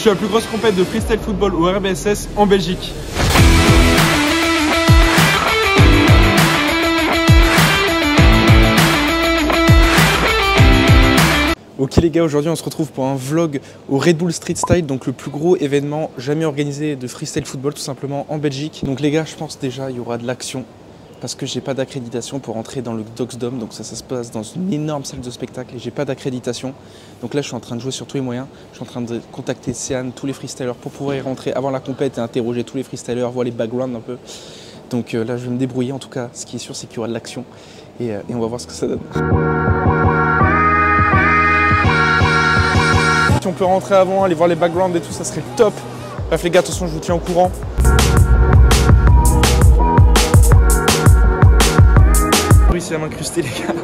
Je suis la plus grosse compète de freestyle football au RBSS en Belgique. Ok les gars, aujourd'hui on se retrouve pour un vlog au Red Bull Street Style, donc le plus gros événement jamais organisé de freestyle football tout simplement en Belgique. Donc les gars, je pense déjà il y aura de l'action parce que j'ai pas d'accréditation pour entrer dans le Dogs Dome, donc ça se passe dans une énorme salle de spectacle et j'ai pas d'accréditation. Donc là je suis en train de jouer sur tous les moyens, je suis en train de contacter Céane, tous les freestylers pour pouvoir y rentrer avant la compète et interroger tous les freestylers, voir les backgrounds un peu. Donc là je vais me débrouiller, en tout cas ce qui est sûr c'est qu'il y aura de l'action et on va voir ce que ça donne. Si on peut rentrer avant, aller voir les backgrounds et tout, ça serait top. Bref les gars, attention, je vous tiens au courant. Ici à m'incruster les gars.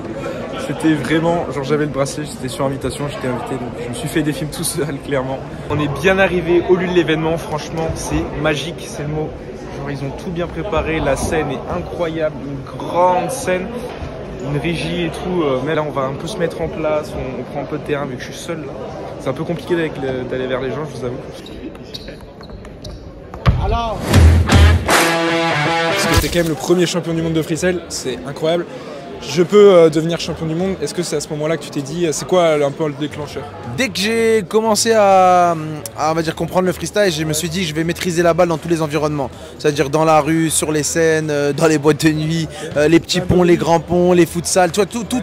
C'était vraiment, genre j'avais le bracelet, j'étais sur invitation, j'étais invité, donc je me suis fait des films tout seul, clairement. On est bien arrivé au lieu de l'événement, franchement, c'est magique, c'est le mot. Genre ils ont tout bien préparé, la scène est incroyable, une grande scène. Une régie et tout, mais là on va un peu se mettre en place, on prend un peu de terrain vu que je suis seul là. C'est un peu compliqué d'aller vers les gens, je vous avoue. Alors parce que t'es quand même le premier champion du monde de freestyle, c'est incroyable. Je peux devenir champion du monde. Est-ce que c'est à ce moment-là que tu t'es dit, c'est quoi un peu le déclencheur? Dès que j'ai commencé à on va dire, comprendre le freestyle, je me suis dit que je vais maîtriser la balle dans tous les environnements. C'est-à-dire dans la rue, sur les scènes, dans les boîtes de nuit, les petits ponts, les grands ponts, les futsal, tout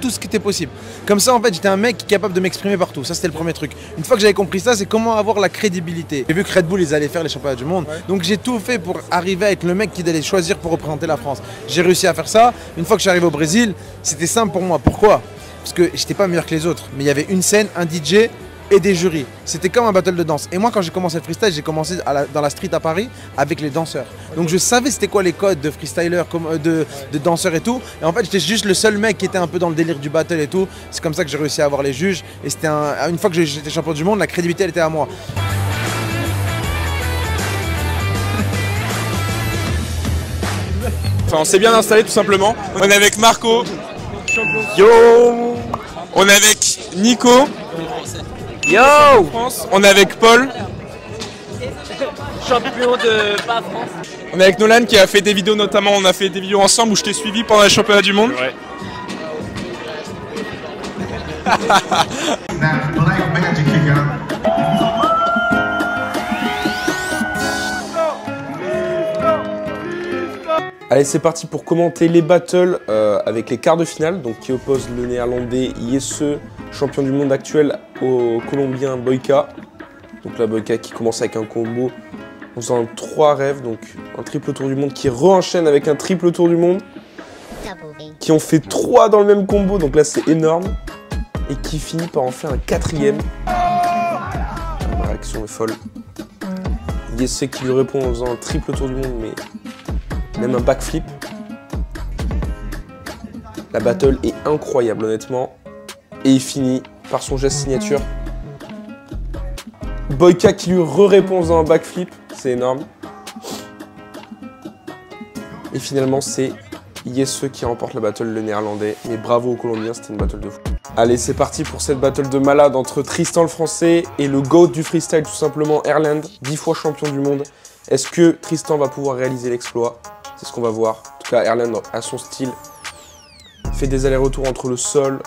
ce qui était possible. Comme ça, en fait, j'étais un mec capable de m'exprimer partout. Ça, c'était le premier truc. Une fois que j'avais compris ça, c'est comment avoir la crédibilité. J'ai vu que Red Bull, ils allaient faire les championnats du monde. Donc j'ai tout fait pour arriver à être le mec qui allait choisir pour représenter la France. J'ai réussi à faire ça. Une fois que je suis arrivé au Brésil, c'était simple pour moi. Pourquoi? Parce que j'étais pas meilleur que les autres, mais il y avait une scène, un DJ et des jurys. C'était comme un battle de danse. Et moi, quand j'ai commencé le freestyle, j'ai commencé dans la street à Paris avec les danseurs. Donc je savais c'était quoi les codes de freestyler, de danseurs et tout. Et en fait, j'étais juste le seul mec qui était un peu dans le délire du battle et tout. C'est comme ça que j'ai réussi à avoir les juges. Et c'était une fois que j'étais champion du monde, la crédibilité elle était à moi. Enfin, on s'est bien installé tout simplement. On est avec Marco. Yo. On est avec Nico. Yo. On est avec Paul. Champion de pas France. On est avec Nolan qui a fait des vidéos, notamment on a fait des vidéos ensemble où je t'ai suivi pendant les championnats du monde. Ouais. Allez, c'est parti pour commenter les battles avec les quarts de finale, donc qui opposent le néerlandais Jesse, champion du monde actuel, au colombien Boyka. Donc là, Boyka qui commence avec un combo en faisant 3 rêves, donc un triple tour du monde qui re-enchaîne avec un triple tour du monde, qui ont fait 3 dans le même combo, donc là c'est énorme, et qui finit par en faire un 4e. La réaction est folle. Jesse qui lui répond en faisant un triple tour du monde, mais même un backflip. La battle est incroyable honnêtement. Et il finit par son geste signature. Boyka qui lui répond dans un backflip. C'est énorme. Et finalement c'est Jesse qui remporte la battle, le néerlandais. Mais bravo aux Colombiens, c'était une battle de fou. Allez, c'est parti pour cette battle de malade entre Tristan le français et le GOAT du freestyle, tout simplement Erland, 10 fois champion du monde. Est-ce que Tristan va pouvoir réaliser l'exploit? C'est ce qu'on va voir. En tout cas, Erland a son style. Fait des allers-retours entre le sol,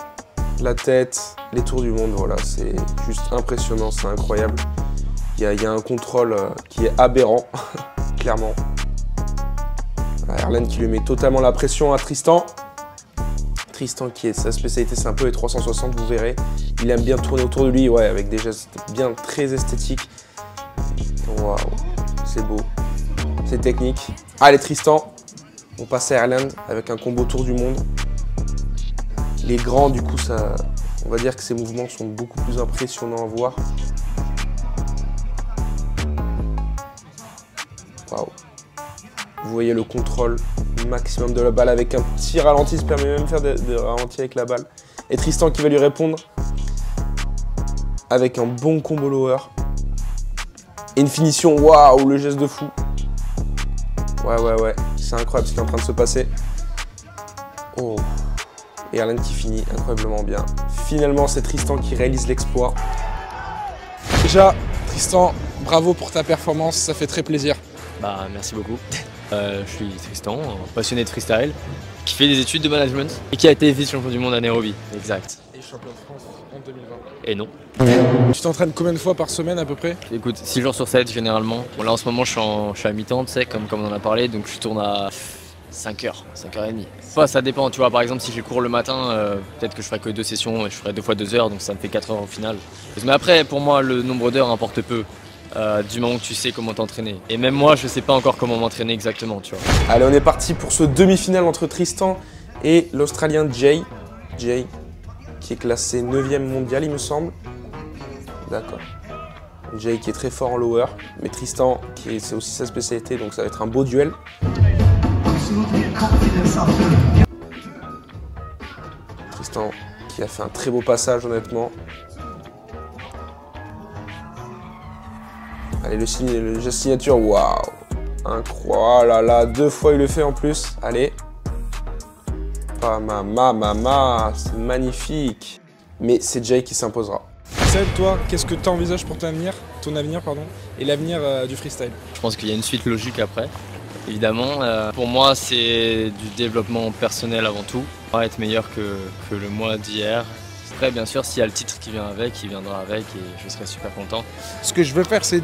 la tête, les tours du monde. Voilà, c'est juste impressionnant, c'est incroyable. Il y a un contrôle qui est aberrant, clairement. Voilà, Erland qui lui met totalement la pression à Tristan. Tristan qui est sa spécialité, c'est un peu les 360, vous verrez. Il aime bien tourner autour de lui, ouais, avec des gestes bien très esthétiques. Waouh, c'est beau. C'est technique. Allez Tristan, on passe à Erland avec un combo tour du monde. Les grands, du coup, ça, on va dire que ces mouvements sont beaucoup plus impressionnants à voir. Waouh. Vous voyez le contrôle maximum de la balle avec un petit ralenti, ça permet même de faire de ralenti avec la balle. Et Tristan qui va lui répondre avec un bon combo lower. Et une finition, waouh, le geste de fou. Ouais, c'est incroyable ce qui est en train de se passer. Oh. Et Erland qui finit incroyablement bien. Finalement, c'est Tristan qui réalise l'exploit. Déjà, Tristan, bravo pour ta performance, ça fait très plaisir. Bah merci beaucoup. Je suis Tristan, un passionné de freestyle, qui fait des études de management et qui a été vice-champion du monde à Nairobi. Exact. Et champion de France en 2020. Et non. Tu t'entraînes combien de fois par semaine à peu près? Écoute, 6 jours sur 7 généralement. Bon là en ce moment je suis à mi-temps, tu sais, comme on en a parlé, donc je tourne à 5h, 5h30. Enfin, ça dépend, tu vois, par exemple si j'ai cours le matin, peut-être que je ferai que 2 sessions et je ferai 2 fois 2 heures, donc ça me fait 4 heures au final. Mais après, pour moi, le nombre d'heures importe peu. Du moment que tu sais comment t'entraîner. Et même moi, je sais pas encore comment m'entraîner exactement, tu vois. Allez, on est parti pour ce demi-finale entre Tristan et l'Australien Jay. Jay, qui est classé 9e mondial, il me semble. D'accord. Jay qui est très fort en lower, mais Tristan, c'est aussi sa spécialité, donc ça va être un beau duel. Tristan qui a fait un très beau passage, honnêtement. Allez, le geste signature, waouh, incroyable, oh là là, 2 fois il le fait en plus, allez. Ah, mama, c'est magnifique. Mais c'est Jay qui s'imposera. Seb, toi, qu'est-ce que tu envisages pour ton avenir, et l'avenir du freestyle? Je pense qu'il y a une suite logique après, évidemment. Pour moi, c'est du développement personnel avant tout. Être meilleur que le mois d'hier. Après, bien sûr, s'il y a le titre qui vient avec, il viendra avec et je serai super content. Ce que je veux faire, c'est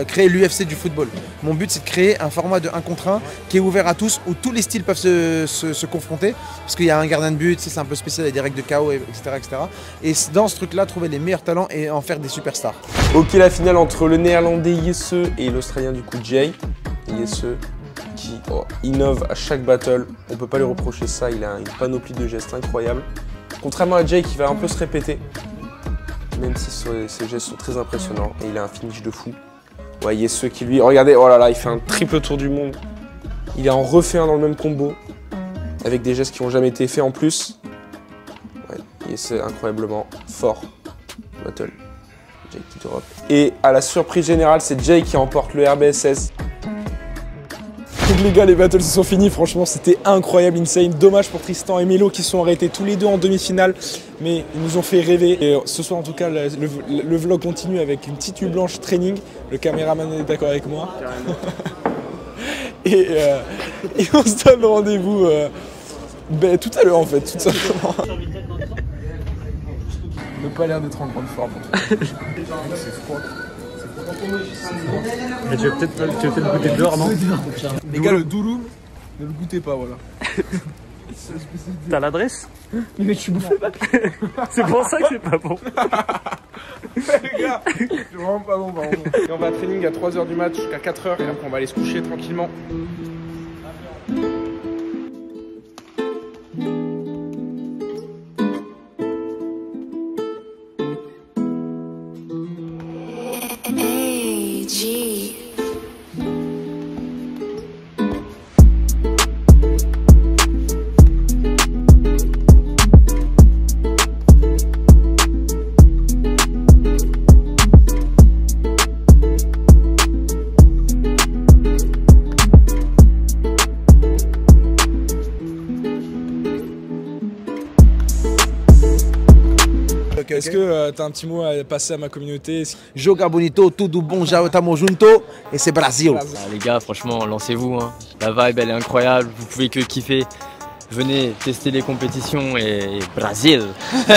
créer l'UFC du football. Mon but, c'est de créer un format de 1 contre 1 qui est ouvert à tous, où tous les styles peuvent se confronter. Parce qu'il y a un gardien de but, c'est un peu spécial, il y a des règles de KO, etc., etc. Et dans ce truc-là, trouver les meilleurs talents et en faire des superstars. Ok, la finale entre le néerlandais Yesse et l'australien du coup Jay. Yesse qui innove à chaque battle. On peut pas lui reprocher ça, il a une panoplie de gestes incroyables. Contrairement à Jay qui va un peu se répéter, même si ses gestes sont très impressionnants et il a un finish de fou. Ouais, il y a ceux qui lui... Regardez, oh là là, il fait un triple tour du monde. Il en refait un dans le même combo, avec des gestes qui n'ont jamais été faits en plus. Ouais, et c'est incroyablement fort. Battle. Jay qui drop. Et à la surprise générale, c'est Jay qui remporte le RBSS. Donc les gars, les battles se sont finis, franchement c'était incroyable, insane. Dommage pour Tristan et Melo qui sont arrêtés tous les deux en demi-finale, mais ils nous ont fait rêver. Et ce soir en tout cas, le vlog continue avec une petite nuit blanche training. Le caméraman est d'accord avec moi. et on se donne rendez-vous tout à l'heure en fait, tout simplement. Il n'a pas l'air d'être en grande forme en tout cas. C'est froid. Mais tu veux peut-être goûter dehors, non? Les gars, le douloum, ne le goûtez pas, voilà. T'as l'adresse? Mais tu bouffes le papier. C'est pour ça que c'est pas bon. Les gars, c'est vraiment pas bon, par contre. Et on va à training à 3h du match jusqu'à 4h et après on va aller se coucher tranquillement. Est-ce que tu as un petit mot à passer à ma communauté? Joga bonito, tudo bom, já estamos juntos et c'est Brasil. Les gars, franchement, lancez-vous. Hein. La vibe, elle est incroyable. Vous pouvez que kiffer. Venez tester les compétitions et Brasil. Ouais,